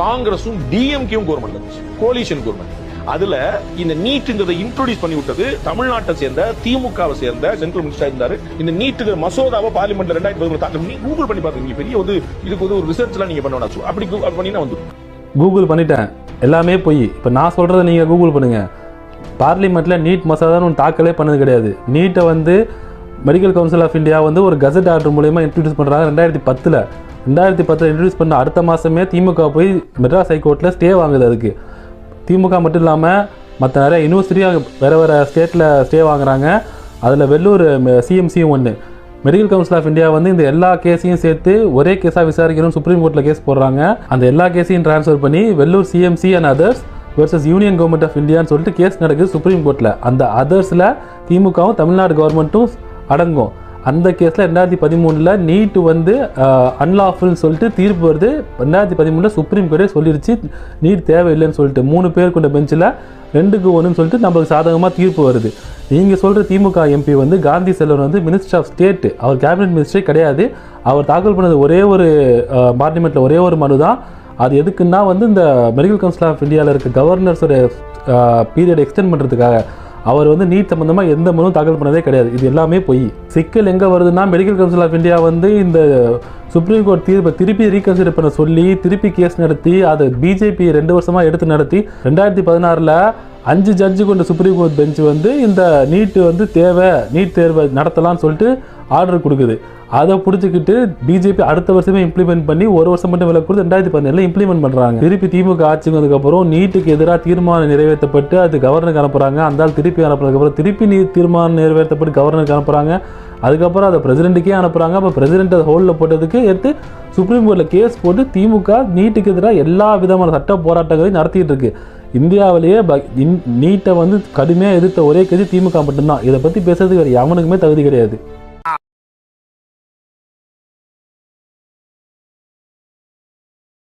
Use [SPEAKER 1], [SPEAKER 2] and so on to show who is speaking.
[SPEAKER 1] காங்கிரஸும் டிஎம்கேவும் கவர்மெண்ட் இருந்துச்சு, coalition government. அதுல இந்த நீட்ங்கிறத இன்ட்ரோடியூஸ் பண்ணி விட்டது தமிழ்நாட்டை சேர்ந்த திமுகவை சேர்ந்த சென்ட்ரல் மினிஸ்டர் இருந்தாரு. இந்த நீட்டுங்கிற மசோதாவை பார்லிமெண்ட்ல 2013 தாக்கல் பண்ணி கூகுள் பண்ணி பாத்துங்க. பெரிய இதுக்கு ஒரு ரிசர்ச் எல்லாம் நீங்க பண்ணணும். அப்படி பண்ணினா வந்து
[SPEAKER 2] கூகுள் பண்ணிட்டேன், எல்லாமே போய். இப்போ நான் சொல்றதை நீங்க கூகுள் பண்ணுங்க. பார்லிமெண்ட்ல நீட் மசோதான்னு ஒன்று தாக்கலே பண்ணது கிடையாது. நீட்டை வந்து மெடிக்கல் கவுன்சில் ஆஃப் இந்தியா வந்து ஒரு கசட் ஆர்டர் மூலமா இன்ட்ரடியூஸ் பண்றாங்க 2010. 2010 இன்ட்ரடியூஸ் பண்ண அடுத்த மாசமே திமுக போய் மெட்ராஸ் ஹைகோர்ட்ல ஸ்டே வாங்குது. அதுக்கு திமுக மட்டும் இல்லாமல் மற்ற நிறைய யூனிவர்சிட்டியாக வேறு ஸ்டேட்டில் ஸ்டே வாங்குறாங்க. அதில் வெள்ளூர் சிஎம்சியும் ஒன்று. மெடிக்கல் கவுன்சில் ஆஃப் இந்தியா வந்து இந்த எல்லா கேஸையும் சேர்த்து ஒரே கேஸாக விசாரிக்கணும்னு சுப்ரீம் கோர்ட்டில் கேஸ் போடுறாங்க. அந்த எல்லா கேஸையும் ட்ரான்ஸ்ஃபர் பண்ணி Vellore CMC and others versus union government of இந்தியான்னு சொல்லிட்டு கேஸ் நடக்குது சுப்ரீம் கோர்ட்டில். அந்த அதர்ஸில் திமுகவும் தமிழ்நாடு கவர்மெண்ட்டும் அடங்கும். அந்த கேஸில் 2013 நீட்டு வந்து அன்லாஃபுல்னு சொல்லிட்டு தீர்ப்பு வருது. 2013 சுப்ரீம் கோர்ட்டே சொல்லிடுச்சு நீட் தேவையில்லைன்னு சொல்லிட்டு. 3 பேர் கொண்ட பெஞ்சில் 2-1 சொல்லிட்டு நம்மளுக்கு சாதகமாக தீர்ப்பு வருது. நீங்கள் சொல்கிற திமுக எம்பி வந்து காந்தி செல்வன் வந்து மினிஸ்டர் ஆஃப் ஸ்டேட், அவர் கேபினட் மினிஸ்டரே கிடையாது. அவர் தாக்கல் பண்ணது ஒரே ஒரு பார்லிமெண்ட்டில் ஒரே ஒரு மனு தான். அது எதுக்குன்னா வந்து இந்த மெடிக்கல் கவுன்சில் ஆஃப் இந்தியாவில் இருக்க கவர்னர்ஸோட பீரியட் எக்ஸ்டெண்ட் பண்ணுறதுக்காக. அவர் வந்து நீட் சம்பந்தமாக எந்த மனுவும் தாக்கல் பண்ணதே கிடையாது. இது எல்லாமே போய். சிக்கல் எங்கே வருதுன்னா மெடிக்கல் கவுன்சில் ஆஃப் இந்தியா வந்து இந்த சுப்ரீம் கோர்ட் தீர்ப்பை திருப்பி ரீகன்சிடர் பண்ண சொல்லி திருப்பி கேஸ் நடத்தி அதை பிஜேபி 2 வருஷமாக எடுத்து நடத்தி 2016 5 ஜட்ஜு கொண்ட சுப்ரீம் கோர்ட் பெஞ்ச் வந்து இந்த நீட்டு வந்து தேவை, நீட் தேர்வை நடத்தலாம்னு சொல்லிட்டு ஆர்டர் கொடுக்குது. அதை பிடிச்சிக்கிட்டு பிஜேபி அடுத்த வருஷமே இம்ப்ளிமெண்ட் பண்ணி 1 வருஷம் மட்டும் விலை கொடுத்து 2017 இம்ப்ளிமெண்ட் பண்ணுறாங்க. திருப்பி திமுக ஆட்சிக்கு வந்ததுக்கப்புறம் நீட்டுக்கு எதிராக தீர்மானம் நிறைவேற்றப்பட்டு அது கவர்னருக்கு அனுப்புகிறாங்க. அந்த திருப்பி அனுப்புறதுக்கப்புறம் திருப்பி தீர்மானம் நிறைவேற்றப்பட்டு கவர்னருக்கு அனுப்புகிறாங்க. அதுக்கப்புறம் அதை பிரசிடென்ட்டுக்கே அனுப்புகிறாங்க. அப்போ பிரசிடென்ட் அதை ஹோல்டில் போட்டதுக்கு எடுத்து சுப்ரீம் கோர்ட்டில் கேஸ் போட்டு திமுக நீட்டுக்கு எதிராக எல்லா விதமான சட்ட போராட்டங்களையும் நடத்திட்டு இருக்கு. இந்தியாவிலேயே நீட்டை வந்து கடுமையாக எதிர்த்த ஒரே கட்சி திமுக மட்டும்தான். இதை பற்றி பேசுறதுக்கு வேறு எவனுக்குமே தகுதி கிடையாது.